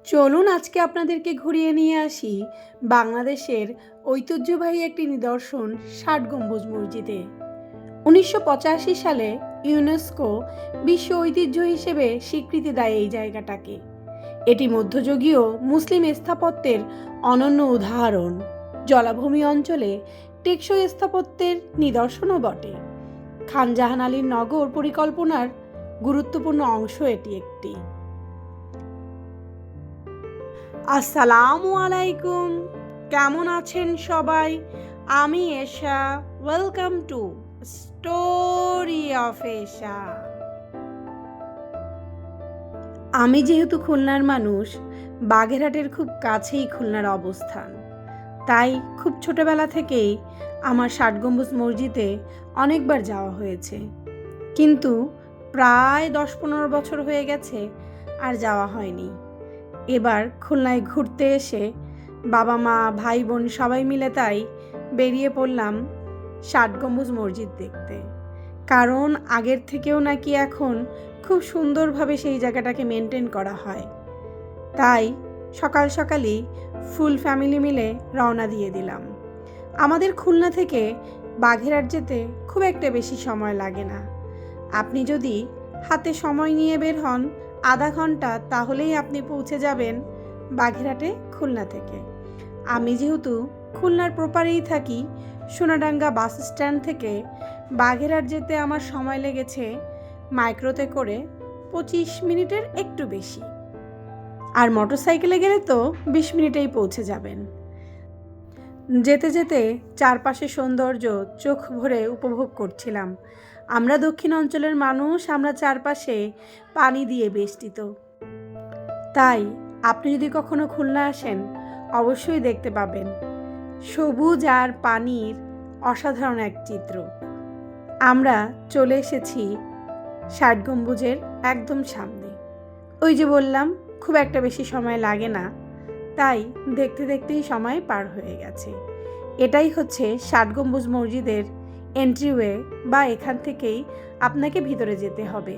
চলুন আজকে আপনাদেরকে ঘুরিয়ে নিয়ে আসি বাংলাদেশের ঐতিহ্যবাহী একটি নিদর্শন ষাট গম্বুজ মসজিদে। 1985 সালে ইউনেস্কো বিশ্ব ঐতিহ্য হিসেবে স্বীকৃতি দেয় এই জায়গাটাকে। এটি মধ্যযুগীয় মুসলিম স্থাপত্যের অনন্য উদাহরণ। জলাভূমি অঞ্চলে টেকসই স্থাপত্যের নিদর্শনও বটে। খান জাহান আলীর নগর পরিকল্পনার গুরুত্বপূর্ণ অংশ এটি একটি। আসসালামু আলাইকুম, কেমন আছেন সবাই? আমি এশা, ওয়েলকাম টু স্টোরি অফ এশা। আমি যেহেতু খুলনার মানুষ, বাগেরহাটের খুব কাছেই খুলনার অবস্থান, তাই খুব ছোটবেলা থেকেই আমার ষাট গম্বুজ মসজিদে অনেকবার যাওয়া হয়েছে, কিন্তু প্রায় 10-15 বছর হয়ে গেছে আর যাওয়া হয়নি। এবার খুলনায় ঘুরতে এসে বাবা মা ভাই বোন সবাই মিলে তাই বেরিয়ে পড়লাম ষাট গম্বুজ মসজিদ দেখতে। কারণ আগের থেকেও নাকি এখন খুব সুন্দরভাবে সেই জায়গাটাকে মেনটেন করা হয়। তাই সকাল সকালই ফুল ফ্যামিলি মিলে রওনা দিয়ে দিলাম। আমাদের খুলনা থেকে বাগেরহাট যেতে খুব একটা বেশি সময় লাগে না। আপনি যদি হাতে সময় নিয়ে বের হন আধা ঘন্টা, তাহলেই আপনি পৌঁছে যাবেন বাগেরহাটে খুলনা থেকে। আমি যেহেতু খুলনার প্রপারেই থাকি, সোনাডাঙ্গা বাস স্ট্যান্ড থেকে বাগেরহাট যেতে আমার সময় লেগেছে মাইক্রোতে করে 25 মিনিটের একটু বেশি, আর মোটরসাইকেলে গেলে তো 20 মিনিটেই পৌঁছে যাবেন। যেতে যেতে চারপাশে সৌন্দর্য চোখ ভরে উপভোগ করছিলাম। আমরা দক্ষিণ অঞ্চলের মানুষ, আমরা চারপাশে পানি দিয়ে বেষ্টিত। তাই আপনি যদি কখনো খুলনা আসেন অবশ্যই দেখতে পাবেন সবুজ আর পানির অসাধারণ এক চিত্র। আমরা চলে এসেছি ষাট গম্বুজের একদম সামনে। ওই যে বললাম খুব একটা বেশি সময় লাগে না, তাই দেখতে দেখতেই সময় পার হয়ে গেছে। এটাই হচ্ছে ষাট গম্বুজ মসজিদের এন্ট্রিওয়ে, বা এখান থেকেই আপনাকে ভিতরে যেতে হবে।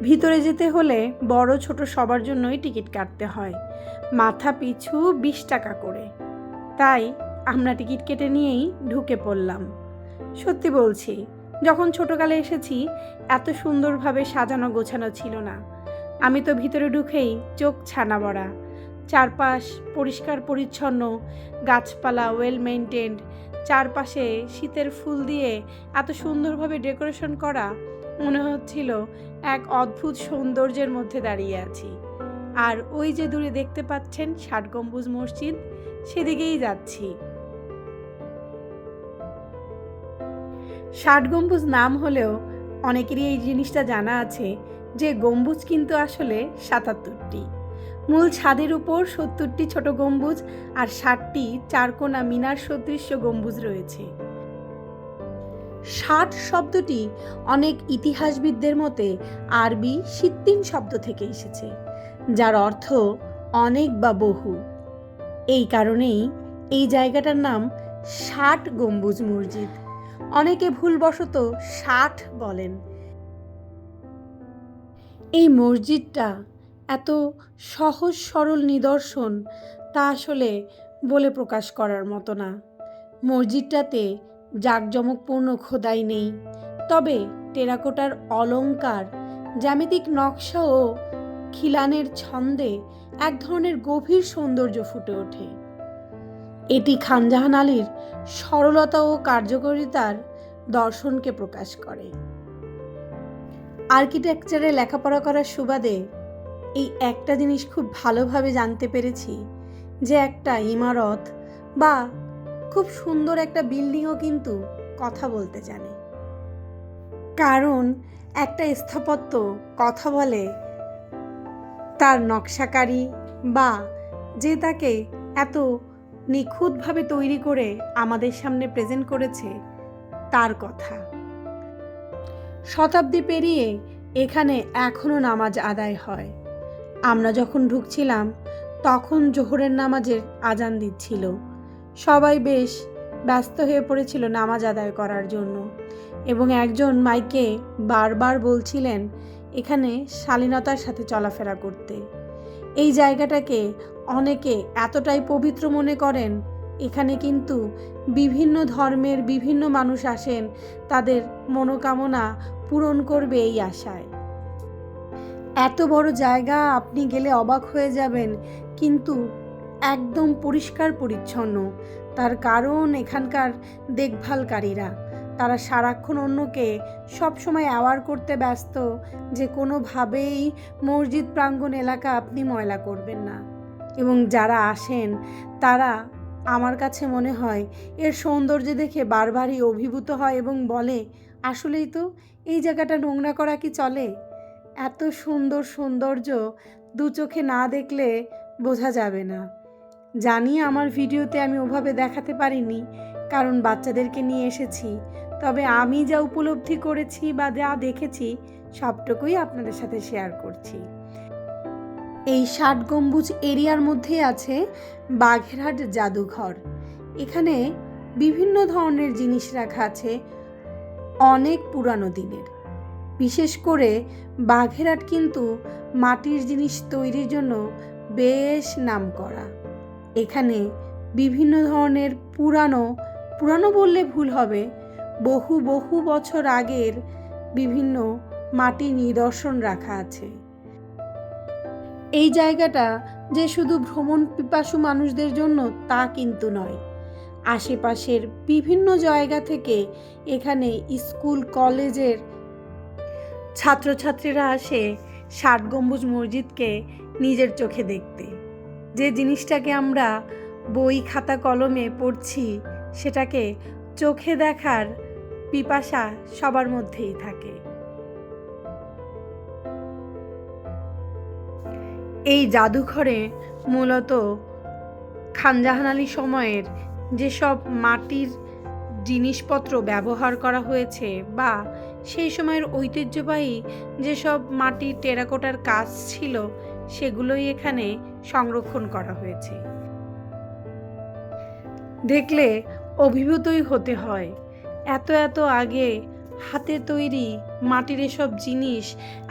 ভিতরে যেতে হলে বড় ছোট সবার জন্যই টিকিট কাটতে হয়, মাথা পিছু 20 টাকা করে। তাই আমরা টিকিট কেটে নিয়েই ঢুকে পড়লাম। সত্যি বলছি, যখন ছোটকালে এসেছি এত সুন্দরভাবে সাজানো গোছানো ছিল না। আমি তো ভিতরে ঢুকেই চোখ ছানা বড়া। চারপাশ পরিষ্কার পরিচ্ছন্ন, গাছপালা ওয়েল মেইনটেন্ড, চারপাশে শীতের ফুল দিয়ে এত সুন্দরভাবে ডেকোরেশন করা, মনে হচ্ছিল এক অদ্ভুত সৌন্দর্যের মধ্যে দাঁড়িয়ে আছি। আর ওই যে দূরে দেখতে পাচ্ছেন ষাট গম্বুজ মসজিদ, সেদিকেই যাচ্ছি। ষাট গম্বুজ নাম হলেও অনেকেরই এই জিনিসটা জানা আছে যে গম্বুজ কিন্তু আসলে 77টি। মূল ছাদের উপর 70টি ছোট গম্বুজ আর 60টি চারকোনা মিনার সদৃশ্য গম্বুজ রয়েছে। 60 শব্দটি অনেক ইতিহাসবিদদের মতে আরবি সিত্তিন শব্দ থেকে এসেছে, যার অর্থ অনেক বা বহু। এই কারণেই এই জায়গাটার নাম ষাট গম্বুজ মসজিদ। অনেকে ভুলবশত 60 বলেন। এই মসজিদটা এত সহজ সরল নিদর্শন তা আসলে বলে প্রকাশ করার মতো না। মসজিদটাতে জাঁকজমকপূর্ণ খোদাই নেই, তবে টেরাকোটার অলংকার, জ্যামিতিক নকশা ও খিলানের ছন্দে এক ধরনের গভীর সৌন্দর্য ফুটে ওঠে। এটি খান জাহান আলীর সরলতা ও কার্যকারিতার দর্শনকে প্রকাশ করে। আর্কিটেকচারে লেখাপড়া করার সুবাদে এই একটা জিনিস খুব ভালোভাবে জানতে পেরেছি যে একটা ইমারত বা খুব সুন্দর একটা বিল্ডিংও কিন্তু কথা বলতে জানে। কারণ একটা স্থাপত্য কথা বলে তার নকশাকারী বা যে তাকে এত নিখুঁতভাবে তৈরি করে আমাদের সামনে প্রেজেন্ট করেছে তার কথা। শতাব্দী পেরিয়ে এখানে এখনও নামাজ আদায় হয়। আমরা যখন ঢুকছিলাম তখন জোহরের নামাজের আজান দিচ্ছিল। সবাই বেশ ব্যস্ত হয়ে পড়েছিল নামাজ আদায় করার জন্য, এবং একজন মাইকে বারবার বলছিলেন এখানে শালীনতার সাথে চলাফেরা করতে। এই জায়গাটাকে অনেকে এতটাই পবিত্র মনে করেন, এখানে কিন্তু বিভিন্ন ধর্মের বিভিন্ন মানুষ আসেন তাদের মনোকামনা পূরণ করবে এই আশায়। এত বড় জায়গা আপনি গেলে অবাক হয়ে যাবেন, কিন্তু একদম পরিষ্কার পরিচ্ছন্ন। তার কারণ এখানকার দেখভালকারীরা, তারা সারাক্ষণ অন্যকে সবসময় অ্যাওয়ার করতে ব্যস্ত যে কোনোভাবেই মসজিদ প্রাঙ্গণ এলাকা আপনি ময়লা করবেন না। এবং যারা আসেন তারা, আমার কাছে মনে হয়, এর সৌন্দর্য দেখে বারবারই অভিভূত হয় এবং বলে, আসলেই তো এই জায়গাটা নোংরা করা কি চলে? এত সুন্দর সৌন্দর্য দু চোখে না দেখলে বোঝা যাবে না। জানি আমার ভিডিওতে আমি ওভাবে দেখাতে পারিনি, কারণ বাচ্চাদেরকে নিয়ে এসেছি, তবে আমি যা উপলব্ধি করেছি বা যা দেখেছি সবটুকুই আপনাদের সাথে শেয়ার করছি। এই ৬০ গম্বুজ এরিয়ার মধ্যেই আছে বাঘেরহাট জাদুঘর। এখানে বিভিন্ন ধরনের জিনিস রাখা আছে, অনেক পুরানো দিনের। বিশেষ করে বাঘেরহাট কিন্তু মাটির জিনিস তৈরির জন্য বেশ নামকরা। এখানে বিভিন্ন ধরনের পুরানো বললে ভুল হবে, বহু বহু বছর আগের বিভিন্ন মাটির নিদর্শন রাখা আছে। এই জায়গাটা যে শুধু ভ্রমণ পিপাসু মানুষদের জন্য তা কিন্তু নয়, আশেপাশের বিভিন্ন জায়গা থেকে এখানে স্কুল কলেজের ছাত্রছাত্রীরা আসে ৬০ গম্বুজ মসজিদকে নিজের চোখে দেখতে। যে জিনিসটাকে আমরা বই খাতা কলমে পড়ছি, সেটাকে চোখে দেখার পিপাসা সবার মধ্যেই থাকে। এই জাদুঘরে মূলত খানজাহান আলী সময়ের যেসব মাটির জিনিসপত্র ব্যবহার করা হয়েছে বা সেই সময়ের ঐতিহ্যবাহী যেসব মাটির টেরাকোটার কাজ ছিল, সেগুলোই এখানে সংরক্ষণ করা হয়েছে। দেখলে অভিভূতই হতে হয়। এত এত আগে হাতে তৈরি মাটির এসব জিনিস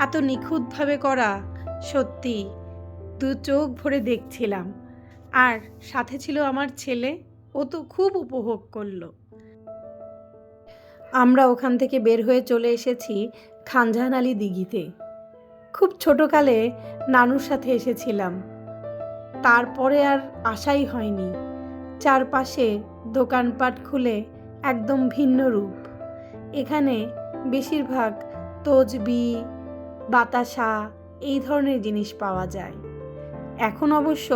এত নিখুঁতভাবে করা, সত্যি দু চোখ ভরে দেখছিলাম। আর সাথে ছিল আমার ছেলে, ও তো খুব উপভোগ করলো। আমরা ওখান থেকে বের হয়ে চলে এসেছি খানজাহান আলী দিঘিতে। খুব ছোটকালে নানুর সাথে এসেছিলাম, তারপরে আর আসাই হয়নি। চারপাশে দোকানপাট খুলে একদম ভিন্ন রূপ। এখানে বেশিরভাগ তসবি, বাতাসা এই ধরনের জিনিস পাওয়া যায়। এখন অবশ্য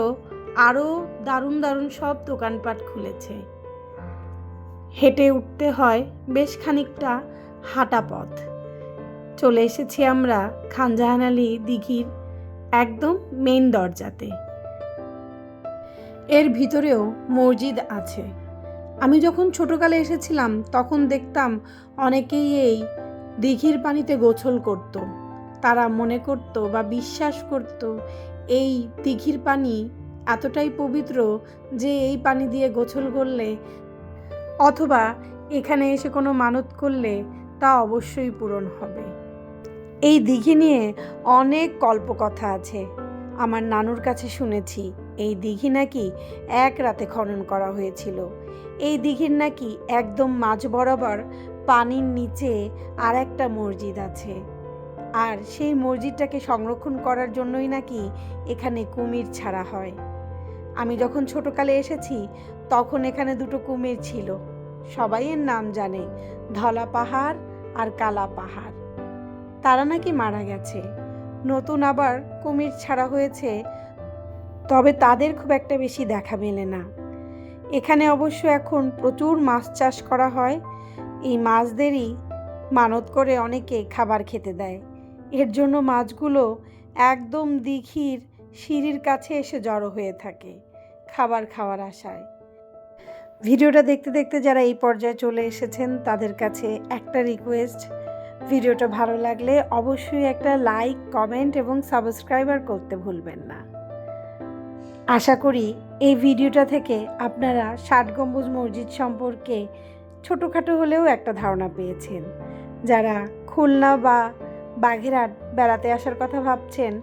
আরও দারুণ দারুণ সব দোকানপাট খুলেছে। হেঁটে উঠতে হয় বেশ খানিকটা হাঁটা পথ। চলে এসেছি আমরা খানজাহান আলী দিঘির একদম মেইন দরজাতে। এর ভিতরেও মসজিদ আছে। আমি যখন ছোটকালে এসেছিলাম তখন দেখতাম অনেকেই এই দিঘির পানিতে গোসল করত। তারা মনে করত বা বিশ্বাস করত এই দিঘির পানি এতটাই পবিত্র যে এই পানি দিয়ে গোসল করলে অথবা এখানে এসে কোনো মানত করলে তা অবশ্যই পূরণ হবে। এই দিঘি নিয়ে অনেক কল্পকথা আছে। আমার নানুর কাছে শুনেছি এই দিঘি নাকি এক রাতে খনন করা হয়েছিল। এই দিঘির নাকি একদম মাঝ বরাবর পানির নিচে আর একটা মসজিদ আছে, আর সেই মসজিদটাকে সংরক্ষণ করার জন্যই নাকি এখানে কুমির ছাড়া হয়। আমি যখন ছোটকালে এসেছি তখন এখানে দুটো কুমির ছিল, সবাই এর নাম জানে, ধলা পাহাড় আর কালা পাহাড়। তারা নাকি মারা গেছে, নতুন আবার কুমির ছাড়া হয়েছে, তবে তাদের খুব একটা বেশি দেখা মেলে না। এখানে অবশ্য এখন প্রচুর মাছ চাষ করা হয়। এই মাছদেরই মানত করে অনেকে খাবার খেতে দেয়। এর জন্য মাছগুলো একদম দিঘির সিঁড়ির কাছে এসে জড়ো হয়ে থাকে খাবার খাওয়ার আশায়। ভিডিওটা দেখতে দেখতে যারা এই পর্যায়ে চলে এসেছেন তাদের কাছে একটা রিকোয়েস্ট, ভিডিওটা ভালো লাগলে অবশ্যই একটা লাইক, কমেন্ট এবং সাবস্ক্রাইবার করতে ভুলবেন না। আশা করি এই ভিডিওটা থেকে আপনারা ৬০ গম্বুজ মসজিদ সম্পর্কে ছোটোখাটো হলেও একটা ধারণা পেয়েছেন। যারা খুলনা বা বাঘেরহাট বেড়াতে আসার কথা ভাবছেন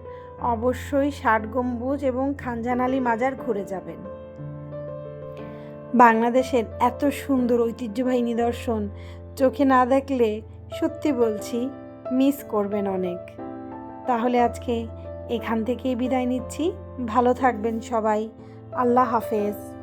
অবশ্যই ষাট গম্বুজ এবং খানজান আলী মাজার ঘুরে যাবেন। বাংলাদেশের এত সুন্দর ঐতিহ্যবাহী নিদর্শন চোখে না দেখলে সত্যি বলছি মিস করবেন অনেক। তাহলে আজকে এখান থেকেই বিদায় নিচ্ছি। ভালো থাকবেন সবাই। আল্লাহ হাফেজ।